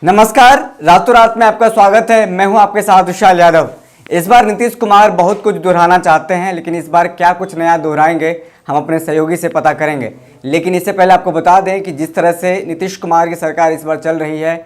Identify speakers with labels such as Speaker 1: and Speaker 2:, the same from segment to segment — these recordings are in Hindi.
Speaker 1: नमस्कार, रातों रात में आपका स्वागत है। मैं हूं आपके साथ विशाल यादव। इस बार नीतीश कुमार बहुत कुछ दोहराना चाहते हैं, लेकिन इस बार क्या कुछ नया दोहराएंगे हम अपने सहयोगी से पता करेंगे। लेकिन इससे पहले आपको बता दें कि जिस तरह से नीतीश कुमार की सरकार इस बार चल रही है,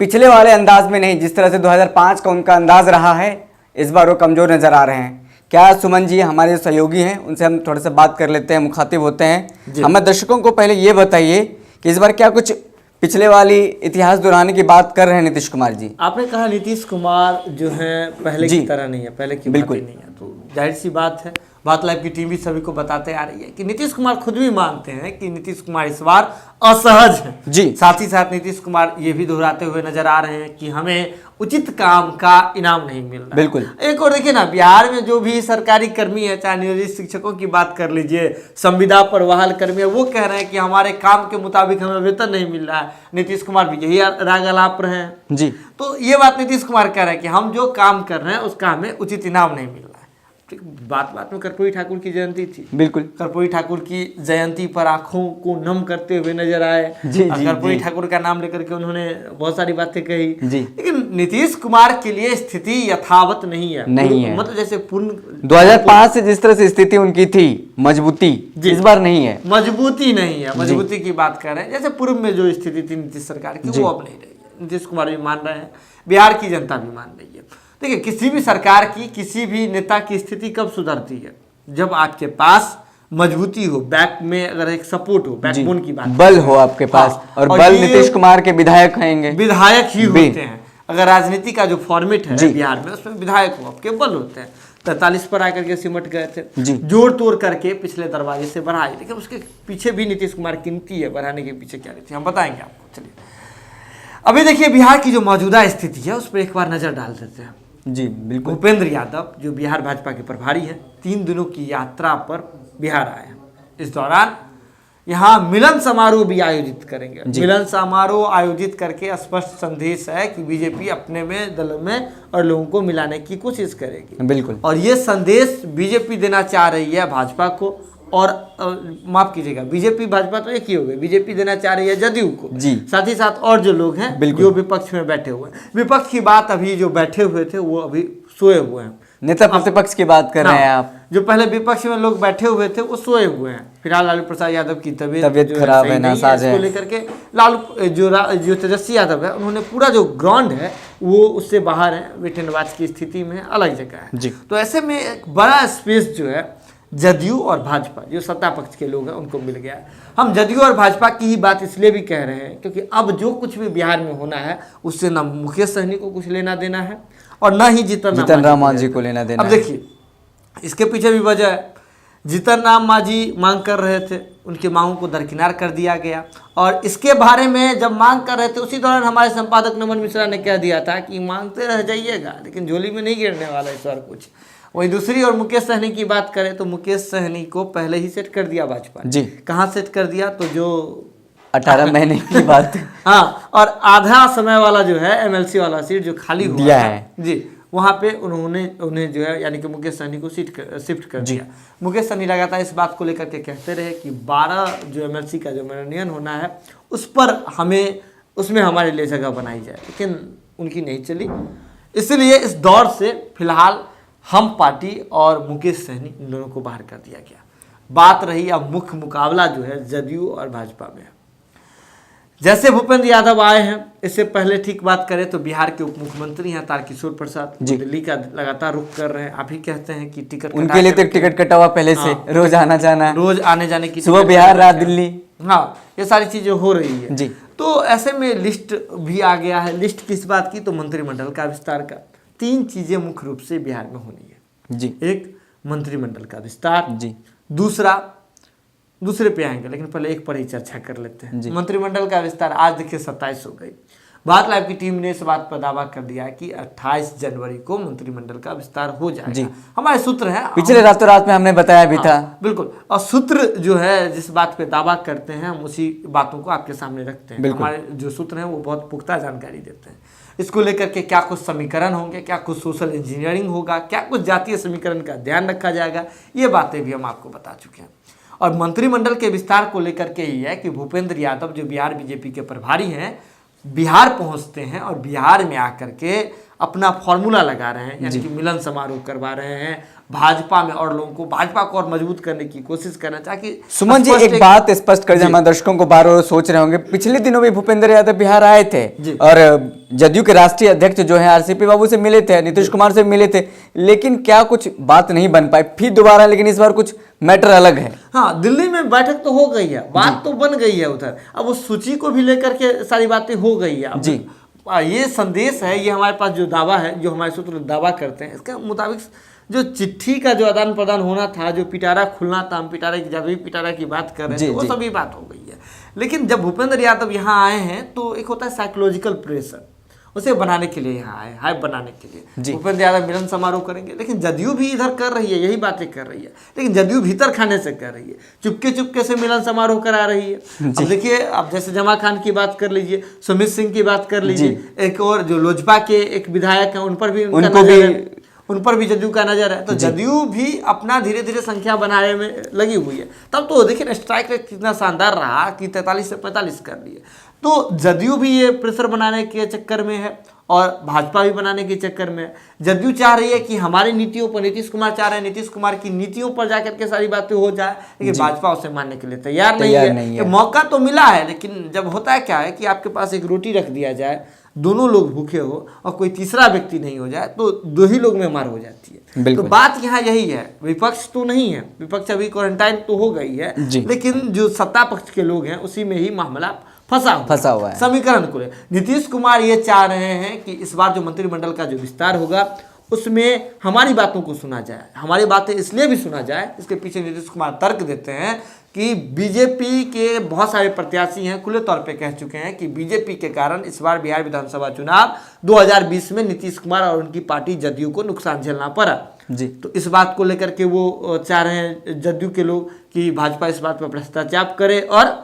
Speaker 1: पिछले वाले अंदाज में नहीं, जिस तरह से 2005 का उनका अंदाज रहा है, इस बार वो कमज़ोर नज़र आ रहे हैं। क्या सुमन जी हमारे सहयोगी हैं, उनसे हम थोड़ा सा बात कर लेते हैं, मुखातिब होते हैं। हमें दर्शकों को पहले ये बताइए कि इस बार क्या कुछ पिछले वाली इतिहास दोहराने की बात कर रहे हैं नीतीश कुमार जी?
Speaker 2: आपने कहा नीतीश कुमार जो है पहले की तरह नहीं है, पहले की
Speaker 1: बिल्कुल
Speaker 2: नहीं है, तो जाहिर सी बात है। बात लाइव की टीम भी सभी को बताते आ रही है कि नीतीश कुमार खुद भी मानते हैं कि नीतीश कुमार इस बार असहज है
Speaker 1: जी।
Speaker 2: साथ ही साथ नीतीश कुमार ये भी दोहराते हुए नजर आ रहे हैं कि हमें उचित काम का इनाम नहीं मिल रहा।
Speaker 1: बिल्कुल।
Speaker 2: एक और देखिए ना, बिहार में जो भी सरकारी कर्मी है, चाहे नियोजित शिक्षकों की बात कर लीजिए, संविदा पर बहाल कर्मी है, वो कह रहे हैं कि हमारे काम के मुताबिक हमें वेतन नहीं मिल रहा है। नीतीश कुमार भी यही राग अलाप रहे हैं
Speaker 1: जी।
Speaker 2: तो ये बात नीतीश कुमार कह रहे हैं कि हम जो काम कर रहे हैं उसका हमें उचित इनाम नहीं मिल रहा है। बात बात में कर्पूरी ठाकुर की जयंती थी।
Speaker 1: बिल्कुल।
Speaker 2: कर्पूरी ठाकुर की जयंती पर आंखों को नम करते हुए नजर आए। कर्पूरी ठाकुर का नाम लेकर के उन्होंने बहुत सारी बातें कही
Speaker 1: जी।
Speaker 2: लेकिन नीतीश कुमार के लिए स्थिति यथावत नहीं है। मतलब जैसे पूर्ण
Speaker 1: 2005 से जिस तरह से स्थिति उनकी थी, मजबूती इस बार नहीं है।
Speaker 2: मजबूती नहीं है, मजबूती की बात कर रहे हैं। जैसे पूर्व में जो स्थिति थी नीतीश सरकार की, वो अब नहीं रही है। नीतीश कुमार भी मान रहे हैं, बिहार की जनता भी मान रही है। देखिए, किसी भी सरकार की, किसी भी नेता की स्थिति कब सुधरती है? जब आपके पास मजबूती हो, बैक में अगर एक सपोर्ट हो, बैकबोन की बात,
Speaker 1: बल हो आपके पास। और बल नीतीश कुमार के विधायक हैं,
Speaker 2: विधायक ही होते हैं। अगर राजनीति का जो फॉर्मेट है बिहार में, उसमें विधायक हो, आपके बल होते हैं। 43 पर आकर के सिमट गए थे, जोड़ तोड़ करके पिछले दरवाजे से बढ़ाए। लेकिन उसके पीछे भी नीतीश कुमार की नीति है, बढ़ाने के पीछे क्या नीति हम बताएंगे आपको। चलिए अभी देखिए बिहार की जो मौजूदा स्थिति है उस पर एक बार नजर डाल देते हैं।
Speaker 1: जी बिल्कुल।
Speaker 2: भूपेंद्र यादव जो बिहार भाजपा के प्रभारी हैं, 3 दिनों की यात्रा पर बिहार आए हैं। इस दौरान यहाँ मिलन समारोह भी आयोजित करेंगे। मिलन समारोह आयोजित करके स्पष्ट संदेश है कि बीजेपी अपने में, दल में और लोगों को मिलाने की कोशिश करेगी।
Speaker 1: बिल्कुल।
Speaker 2: और ये संदेश बीजेपी देना चाह रही है भाजपा को, और माफ कीजिएगा, बीजेपी भाजपा तो एक ही हो गई, बीजेपी देना चाह रही है जदयू को जी। साथ ही साथ और जो लोग हैं जो विपक्ष में बैठे हुए हैं। विपक्ष की बात, अभी जो बैठे हुए थे वो अभी सोए हुए हैं।
Speaker 1: नेता प्रतिपक्ष की बात कर रहे हैं आप।
Speaker 2: जो पहले विपक्ष में लोग बैठे हुए थे वो सोए हुए हैं। फिलहाल लालू प्रसाद यादव की तबीयत
Speaker 1: खराब है, नासाज है,
Speaker 2: लेकर के लालू जो तेजस्वी यादव है, उन्होंने पूरा जो ग्राउंड है वो उससे बाहर है, वेट एंड वॉच की स्थिति में अलग जगह है। तो ऐसे में एक बड़ा स्पेस जो है जदयू और भाजपा, जो सत्ता पक्ष के लोग हैं, उनको मिल गया है। हम जदयू और भाजपा की ही बात इसलिए भी कह रहे हैं क्योंकि अब जो कुछ भी बिहार में होना है उससे ना मुकेश सहनी को कुछ लेना देना है और ना ही जीतन राम मांझी को लेना देना। अब देखिए, इसके पीछे भी वजह है। जीतन राम मांझी मांग कर रहे थे, उनकी मांगों को दरकिनार कर दिया गया। और इसके बारे में जब मांग कर रहे थे, उसी दौरान हमारे संपादक नमन मिश्रा ने कह दिया था कि मांगते रह जाइएगा, लेकिन झोली में नहीं गिरने वाला इस बार कुछ। वही दूसरी और मुकेश सहनी की बात करें तो मुकेश सहनी को पहले ही सेट कर दिया भाजपा जी। कहाँ सेट कर दिया? तो जो
Speaker 1: 18 महीने की बात
Speaker 2: हाँ, और आधा समय वाला जो है एमएलसी वाला सीट जो खाली हुआ
Speaker 1: दिया है
Speaker 2: जी, वहाँ पे उन्हें जो है यानी कि मुकेश सहनी को शिफ्ट कर दिया। मुकेश सहनी लगातार इस बात को लेकर के कहते रहे कि 12 जो एमएलसी का जो मनोनयन होना है उस पर उसमें हमारे लिए जगह बनाई जाए, लेकिन उनकी नहीं चली। इसलिए इस दौर से फिलहाल हम पार्टी और मुकेश सहनी, इन दोनों को बाहर कर दिया गया। बात रही अब मुख्य मुकाबला जो है जदयू और भाजपा में। जैसे भूपेंद्र यादव आए हैं, इससे पहले ठीक बात करें तो बिहार के उप मुख्यमंत्री हैं तारकिशोर प्रसाद, दिल्ली का लगातार रुख कर रहे हैं। आप ही कहते हैं कि टिकट
Speaker 1: उनके लिए तो टिकट कटा हुआ पहले से, रोज आना जाना,
Speaker 2: रोज आने जाने की,
Speaker 1: सुबह बिहार रात दिल्ली,
Speaker 2: हाँ, ये सारी चीजें हो रही है
Speaker 1: जी।
Speaker 2: तो ऐसे में लिस्ट भी आ गया है। लिस्ट किस बात की? तो मंत्रिमंडल का विस्तार का। 3 चीजें मुख्य रूप से बिहार में होनी है
Speaker 1: जी।
Speaker 2: एक, मंत्रिमंडल का विस्तार
Speaker 1: जी।
Speaker 2: दूसरे पे आएंगे, लेकिन पहले एक पर ही चर्चा कर लेते हैं। मंत्रिमंडल का विस्तार आज देखिए 27 हो गई। बात लाइव की टीम ने इस बात पर दावा कर दिया कि 28 जनवरी को मंत्रिमंडल का विस्तार हो जाएगा। हमारे सूत्र हैं,
Speaker 1: पिछले रातों रात में हमने बताया भी था।
Speaker 2: बिल्कुल, और सूत्र जो है जिस बात पे दावा करते हैं हम उसी बातों को आपके सामने रखते हैं। हमारे जो सूत्र हैं वो बहुत पुख्ता जानकारी देते हैं। इसको लेकर के क्या कुछ समीकरण होंगे, क्या कुछ सोशल इंजीनियरिंग होगा, क्या कुछ जातीय समीकरण का ध्यान रखा जाएगा, ये बातें भी हम आपको बता चुके हैं। और मंत्रिमंडल के विस्तार को लेकर के ही है कि भूपेंद्र यादव जो बिहार बीजेपी के प्रभारी हैं बिहार पहुंचते हैं और बिहार में आकर के अपना फॉर्मूला लगा रहे हैं, यानी कि मिलन समारोह करवा रहे हैं भाजपा में और लोगों को, भाजपा को और मजबूत करने की कोशिश करना, ताकि
Speaker 1: सुमन जी एक बात स्पष्ट कर दें, हमारे दर्शकों को बार बार सोच रहे होंगे, पिछले दिनों भी भूपेंद्र यादव बिहार आए थे और जदयू के राष्ट्रीय अध्यक्ष जो है आरसीपी बाबू से मिले थे, नीतीश कुमार से मिले थे, लेकिन क्या कुछ बात नहीं बन पाई फिर दोबारा, लेकिन इस बार कुछ मैटर अलग है।
Speaker 2: हाँ, दिल्ली में बैठक तो हो गई है, बात तो बन गई है उधर, अब उस सूची को भी लेकर के सारी बातें हो गई है।
Speaker 1: जी
Speaker 2: ये संदेश है, ये हमारे पास जो दावा है, जो हमारे सूत्र दावा करते हैं, इसके मुताबिक जो चिट्ठी का जो आदान प्रदान होना था, जो पिटारा खुलना था, हम पिटारा की जब भी पिटारा की बात कर रहे थे, वो सभी बात हो गई है। लेकिन जब भूपेंद्र यादव यहाँ आए हैं तो एक होता है साइकोलॉजिकल प्रेशर, उसे बनाने के लिए यहाँ आए, हाइप बनाने के लिए भूपेंद्र यादव मिलन समारोह करेंगे। लेकिन जदयू भी इधर कर रही है, यही बातें कर रही है, लेकिन जदयू भीतर खाने से कर रही है, चुपके चुपके से मिलन समारोह करा रही है। अब देखिए, अब जैसे जमा खान की बात कर लीजिए, सुमित सिंह की बात कर लीजिए, एक और जो लोजपा के एक विधायक हैं, उन पर भी जदयू का नजर है। तो जदयू भी अपना धीरे धीरे संख्या बनाने में लगी हुई है। तब तो देखिए स्ट्राइक रेट कितना शानदार रहा कि 43 से 45 कर लिए। तो जदयू भी ये प्रेशर बनाने के चक्कर में है और भाजपा भी बनाने के चक्कर में है। जदयू चाह रही है कि हमारी नीतियों पर, नीतीश कुमार चाह रहे हैं नीतीश कुमार की नीतियों पर जाकर के सारी बातें हो जाए, लेकिन भाजपा उसे मानने के लिए तैयार नहीं है। मौका तो मिला है, लेकिन जब होता है क्या है कि आपके पास एक रोटी रख दिया जाए, दोनों लोग भूखे हो और कोई तीसरा व्यक्ति नहीं हो जाए, तो दो ही लोग में मार हो जाती है। तो बात यहाँ यही है, विपक्ष तो नहीं है, विपक्ष अभी क्वारंटाइन तो हो गई है, लेकिन जो सत्ता पक्ष के लोग हैं उसी में ही मामला फंसा हुआ है। समीकरण को नीतीश कुमार ये चाह रहे हैं कि इस बार जो मंत्रिमंडल का जो विस्तार होगा उसमें हमारी बातों को सुना जाए। हमारी बातें इसलिए भी सुना जाए, इसके पीछे नीतीश कुमार तर्क देते हैं कि बीजेपी के बहुत सारे प्रत्याशी हैं, खुले तौर पे कह चुके हैं कि बीजेपी के कारण इस बार बिहार विधानसभा चुनाव 2020 में नीतीश कुमार और उनकी पार्टी जदयू को नुकसान झेलना पड़ा। जी, तो इस बात को लेकर के वो चाह रहे हैं जदयू के लोग कि भाजपा इस बात पर भ्रष्टाचार करे और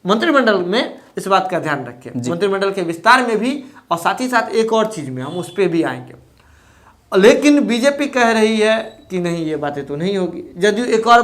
Speaker 2: मंत्रिमंडल में इस बात का ध्यान रखें, मंत्रिमंडल के विस्तार में भी, और साथ ही साथ एक और चीज में हम उस पर भी आएंगे। लेकिन बीजेपी कह रही है कि नहीं, ये बातें तो नहीं होगी। जदयू एक और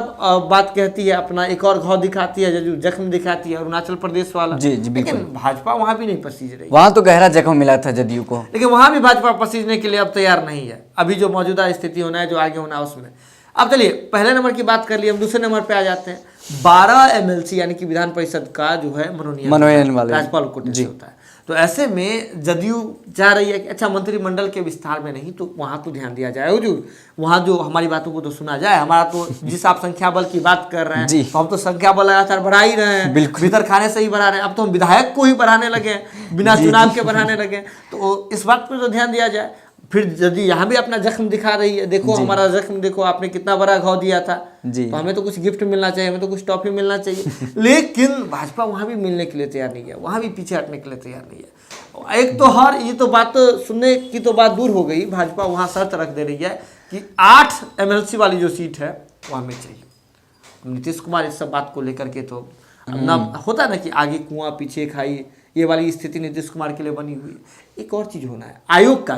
Speaker 2: बात कहती है, अपना एक और घाव दिखाती है, जदयू जख्म दिखाती है, अरुणाचल प्रदेश वाला। जी, लेकिन भाजपा वहां भी नहीं पसीज रही,
Speaker 1: वहां तो गहरा जख्म मिला था जदयू को,
Speaker 2: लेकिन वहां भी भाजपा पसीजने के लिए अब तैयार नहीं है। अभी जो मौजूदा स्थिति होना है, जो आगे होना है उसमें। अब चलिए पहले नंबर की बात कर लिए, हम दूसरे नंबर पे आ जाते हैं। 12 MLC यानी कि विधान परिषद का जो है मनोनयन राज्यपाल कोटे से होता है। तो ऐसे में जदयू चाह रही है कि अच्छा मंत्रिमंडल के विस्तार में नहीं, तो वहां तो ध्यान दिया जाए हुजूर, वहां जो हमारी बातों को तो सुना जाए। हमारा तो जिस आप संख्या बल की बात कर रहे हैं, तो हम तो संख्या बल लगातार बढ़ा ही रहे हैं, भीतर खाने से ही बढ़ा रहे हैं। अब तो हम विधायक को ही बढ़ाने लगे, बिना चुनाव के बढ़ाने लगे। तो इस बात पर तो ध्यान दिया जाए। फिर यदि यहाँ भी अपना जख्म दिखा रही है, देखो हमारा जख्म देखो, आपने कितना बड़ा घाव दिया था, तो हमें तो कुछ गिफ्ट मिलना चाहिए, हमें तो कुछ टॉफी मिलना चाहिए। लेकिन भाजपा वहां भी मिलने के लिए तैयार नहीं है, वहां भी पीछे हटने के लिए तैयार नहीं है। एक तो ये तो बात सुनने की तो बात दूर हो गई, भाजपा वहां शर्त रख दे रही है कि 8 MLC वाली जो सीट है वो हमें चाहिए। नीतीश कुमार इस सब बात को लेकर के तो ना होता ना कि आगे कुआं पीछे खाई, ये वाली स्थिति नीतीश कुमार के लिए बनी हुई है। एक और चीज होना है, आयोग का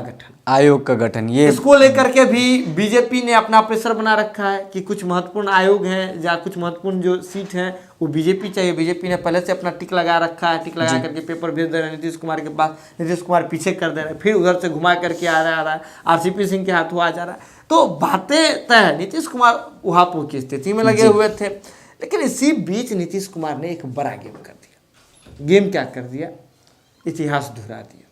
Speaker 2: गठन, ये इसको लेकर के भी बीजेपी ने अपना प्रेशर बना रखा है कि कुछ महत्वपूर्ण आयोग हैं या कुछ महत्वपूर्ण जो सीट हैं वो बीजेपी चाहिए। बीजेपी ने पहले से अपना टिक लगा रखा है, टिक लगा करके पेपर भेज दे रहे हैं नीतीश कुमार के पास, नीतीश कुमार पीछे कर दे रहे हैं, फिर उधर से घुमा करके आ रहा है, आरसीपी सिंह के हाथों आ जा रहा है। तो बातें तय है, नीतीश कुमार उहापोह की स्थिति में लगे हुए थे। लेकिन इसी बीच नीतीश कुमार ने एक बड़ा गेम कर दिया। गेम क्या कर दिया? इतिहास दोहरा दिया।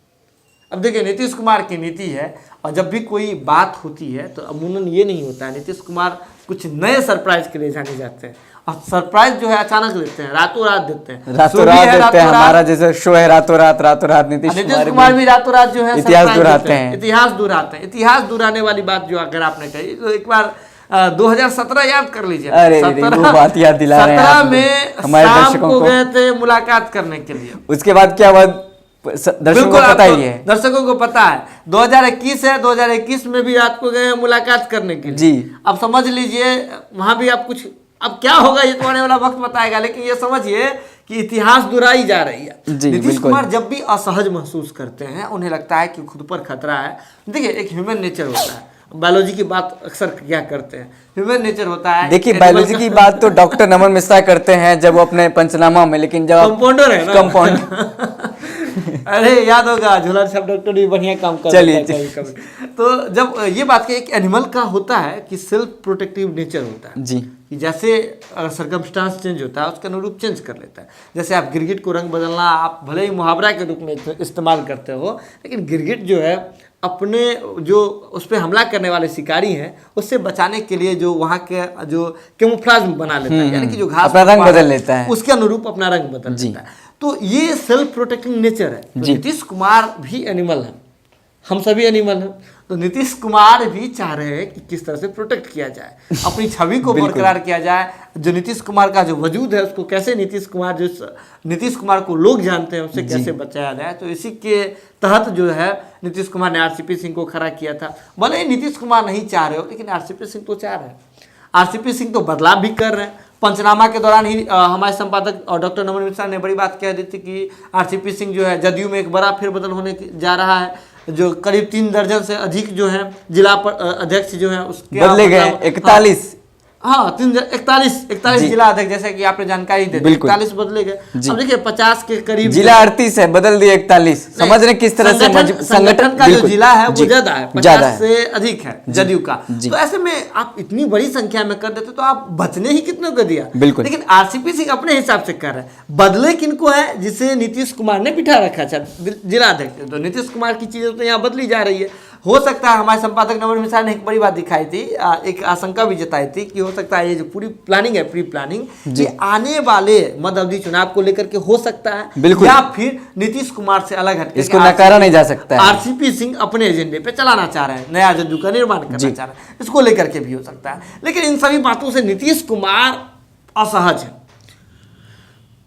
Speaker 2: अब देखिए नीतीश कुमार की नीति है, और जब भी कोई बात होती है तो अमूमन ये नहीं होता है, नीतीश कुमार कुछ नए सरप्राइज के लिए जाने जाते हैं, और सरप्राइज जो है अचानक देते हैं, रातों रात देते हैं,
Speaker 1: रातों रात देते हैं। हमारा जैसे शो है रातों रात नीतीश
Speaker 2: कुमार भी रातों रात जो है इतिहास दोहराते हैं। इतिहास दोहराने वाली बात जो अगर आपने कही तो एक बार 2017 याद कर लीजिए। 17 में शाम को गए थे मुलाकात करने के लिए।
Speaker 1: उसके बाद क्या हुआ दर्शकों को पता ही है,
Speaker 2: दर्शकों को पता है। 2021 है, 2021 में भी रात को गए मुलाकात करने के लिए। जी, अब समझ लीजिए वहां भी आप कुछ, अब क्या होगा ये तो आने वाला वक्त बताएगा, लेकिन ये समझिए कि इतिहास दोहराई जा रही है। नीतीश कुमार जब भी असहज महसूस करते हैं, उन्हें लगता है कि खुद पर खतरा है। देखिए एक ह्यूमन नेचर होता है, बायोलॉजी की बात अक्सर क्या करते हैं, ह्यूमन नेचर होता है।
Speaker 1: देखिए बायोलॉजी की बात तो डॉक्टर नमन मिश्रा करते हैं जब वो अपने पंचनामा में, लेकिन जब
Speaker 2: कंपाउंडर है ना,
Speaker 1: कंपाउंड
Speaker 2: अरे याद होगा झूला छाप डॉक्टर भी बढ़िया काम कर
Speaker 1: चलिए
Speaker 2: कभी। तो जब ये बात एक एनिमल का होता है कि सेल्फ प्रोटेक्टिव नेचर होता है
Speaker 1: जी,
Speaker 2: कि जैसे सरकमस्टांस चेंज होता है उसके अनुरूप चेंज कर लेता है। जैसे आप गिरगिट को रंग बदलना आप भले ही मुहावरा के रूप में इस्तेमाल करते हो, लेकिन गिरगिट जो है अपने जो उस पर हमला करने वाले शिकारी हैं उससे बचाने के लिए जो वहाँ के जो कैमोफ्लेज बना लेता है, यानी कि जो घास
Speaker 1: अपना रंग बदल लेता है,
Speaker 2: उसके अनुरूप अपना रंग बदल लेता है। तो ये सेल्फ प्रोटेक्टिंग नेचर है। तो नीतीश कुमार भी एनिमल है, हम सभी एनिमल हैं। तो नीतीश कुमार भी चाह रहे हैं कि किस तरह से प्रोटेक्ट किया जाए, अपनी छवि को बरकरार किया जाए। जो नीतीश कुमार का जो वजूद है उसको कैसे नीतीश कुमार को लोग जानते हैं उससे कैसे बचाया जाए। तो इसी के तहत जो है नीतीश कुमार ने आरसीपी सिंह को खड़ा किया था। भले ही नीतीश कुमार नहीं चाह रहे हो, लेकिन आरसीपी सिंह तो चाह रहे हैं। आरसीपी सिंह तो बदलाव भी कर रहे हैं। पंचनामा के दौरान ही हमारे संपादक और डॉक्टर नमन मिश्रा ने बड़ी बात कह दी थी कि आरसीपी सिंह जो है जदयू में एक बड़ा फेरबदल होने जा रहा है। जो करीब 3 दर्जन से अधिक जो है जिला अध्यक्ष जो है उसके
Speaker 1: बदले गए 41।
Speaker 2: हाँ 41 जिला अध्यक्ष, जैसे कि आपने जानकारी दे दी 41 बदले गए। अब देखिए 50 के करीब
Speaker 1: जिला 38 है, बदल दिए 41। समझ रहे किस तरह से
Speaker 2: संगठन का जो जिला है वो ज्यादा है, 50 से अधिक है जदयू का। तो ऐसे में आप इतनी बड़ी संख्या में कर देते तो आप बचने ही कितने को दिया। लेकिन आरसीपी सिंह अपने हिसाब से कर रहे हैं। बदले किनको है, जिसे नीतीश कुमार ने बिठा रखा है जिला अध्यक्ष। तो नीतीश कुमार की चीजें तो यहाँ बदली जा रही है। हो सकता है हमारे संपादक नमन मिश्रा ने एक बड़ी बात दिखाई थी, एक आशंका भी जताई थी कि हो सकता है ये जो पूरी प्लानिंग है, प्री प्लानिंग, ये आने वाले मध्य अवधि चुनाव को लेकर के हो सकता है, या फिर नीतीश कुमार से अलग हटके
Speaker 1: इसको नकारा नहीं जा सकता है।
Speaker 2: आरसीपी सिंह अपने एजेंडे पे चलाना चाह रहे हैं, नया जदयू का निर्माण करना चाह रहे हैं, इसको लेकर के भी हो सकता है। लेकिन इन सभी बातों से नीतीश कुमार असहज है।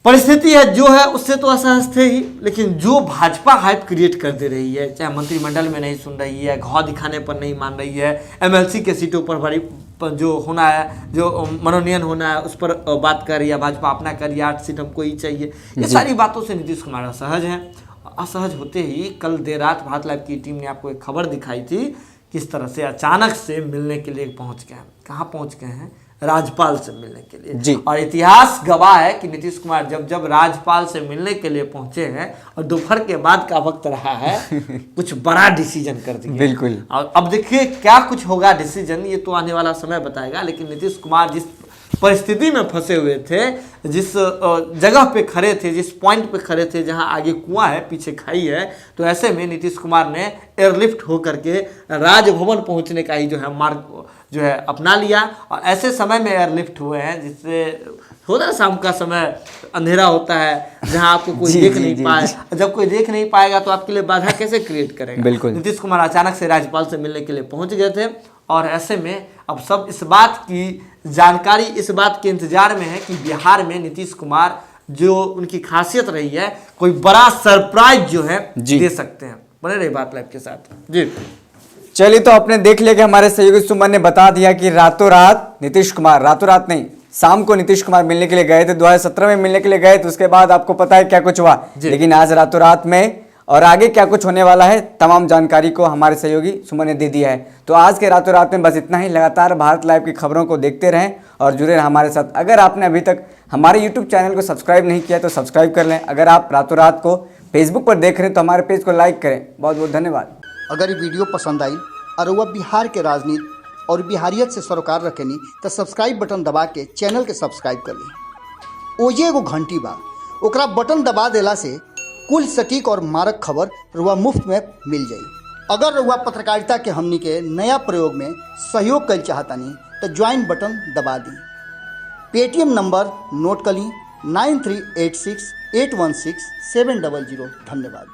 Speaker 2: परिस्थिति है जो है उससे तो असहज थे ही, लेकिन जो भाजपा हाइप क्रिएट कर दे रही है, चाहे मंत्रिमंडल में नहीं सुन रही है, घाव दिखाने पर नहीं मान रही है, एमएलसी के सीटों पर बड़ी जो होना है, जो मनोनयन होना है उस पर बात कर रही है भाजपा, अपना कर रही है 8 सीट हमको ही चाहिए, ये सारी बातों से नीतीश कुमार असहज हैं। असहज होते ही कल देर रात भारत लाइव की टीम ने आपको एक खबर दिखाई थी, किस तरह से अचानक से मिलने के लिए पहुंच गए। कहाँ पहुंच गए हैं? राज्यपाल से मिलने के लिए। और इतिहास गवाह है कि नीतीश कुमार जब राज्यपाल से मिलने के लिए पहुंचे हैं और दोपहर के बाद का वक्त रहा है, कुछ बड़ा डिसीजन कर दिया।
Speaker 1: बिल्कुल।
Speaker 2: और अब देखिए क्या कुछ होगा डिसीजन, ये तो आने वाला समय बताएगा। लेकिन नीतीश कुमार जिस परिस्थिति में फंसे हुए थे, जिस जगह पे खड़े थे, जिस पॉइंट पे खड़े थे जहां आगे कुआं है पीछे खाई है, तो ऐसे में नीतीश कुमार ने एयरलिफ्ट होकर के राजभवन पहुंचने का ही जो है मार्ग जो है अपना लिया। और ऐसे समय में एयरलिफ्ट हुए हैं जिससे होता है शाम का समय अंधेरा होता है जहां आपको कोई देख नहीं पाए। जब कोई देख नहीं पाएगा तो आपके लिए बाधा कैसे क्रिएट करेगा। नीतीश कुमार अचानक से राज्यपाल से मिलने के लिए पहुंच गए थे और ऐसे में अब सब इस बात की जानकारी, इस बात के इंतजार में है कि बिहार में नीतीश कुमार जो उनकी खासियत रही है, कोई बड़ा सरप्राइज जो है दे सकते हैं। बने रही बात लाइव के साथ जी।
Speaker 1: चलिए, तो आपने देख लिया कि हमारे सहयोगी सुमन ने बता दिया कि रातों रात नीतीश कुमार, रातों रात नहीं, शाम को नीतीश कुमार मिलने के लिए गए थे, 2017 में मिलने के लिए गए थे। उसके बाद आपको पता है क्या कुछ हुआ, लेकिन आज रातों रात में और आगे क्या कुछ होने वाला है, तमाम जानकारी को हमारे सहयोगी सुमन ने दे दिया है। तो आज के रातों रात में बस इतना ही। लगातार भारत लाइव की खबरों को देखते रहें और जुड़े रहें हमारे साथ। अगर आपने अभी तक हमारे यूट्यूब चैनल को सब्सक्राइब नहीं किया तो सब्सक्राइब कर लें। अगर आप रातों रात को फेसबुक पर देख रहे हैं तो हमारे पेज को लाइक करें। बहुत बहुत धन्यवाद।
Speaker 3: अगर ये वीडियो पसंद आई और वह बिहार के राजनीति और बिहारियत से सरोकार रखेनी तो सब्सक्राइब बटन दबा के चैनल के सब्सक्राइब कर ली। ओजे एगो घंटी बा, ओकरा बटन दबा देला से कुल सटीक और मारक खबर रुआ मुफ्त में मिल जाई। अगर रुआ पत्रकारिता के हमनी के नया प्रयोग में सहयोग कर चाहतानी तो ज्वाइन बटन दबा दी। पेटीएम नंबर नोट कर ली 9386816700। धन्यवाद।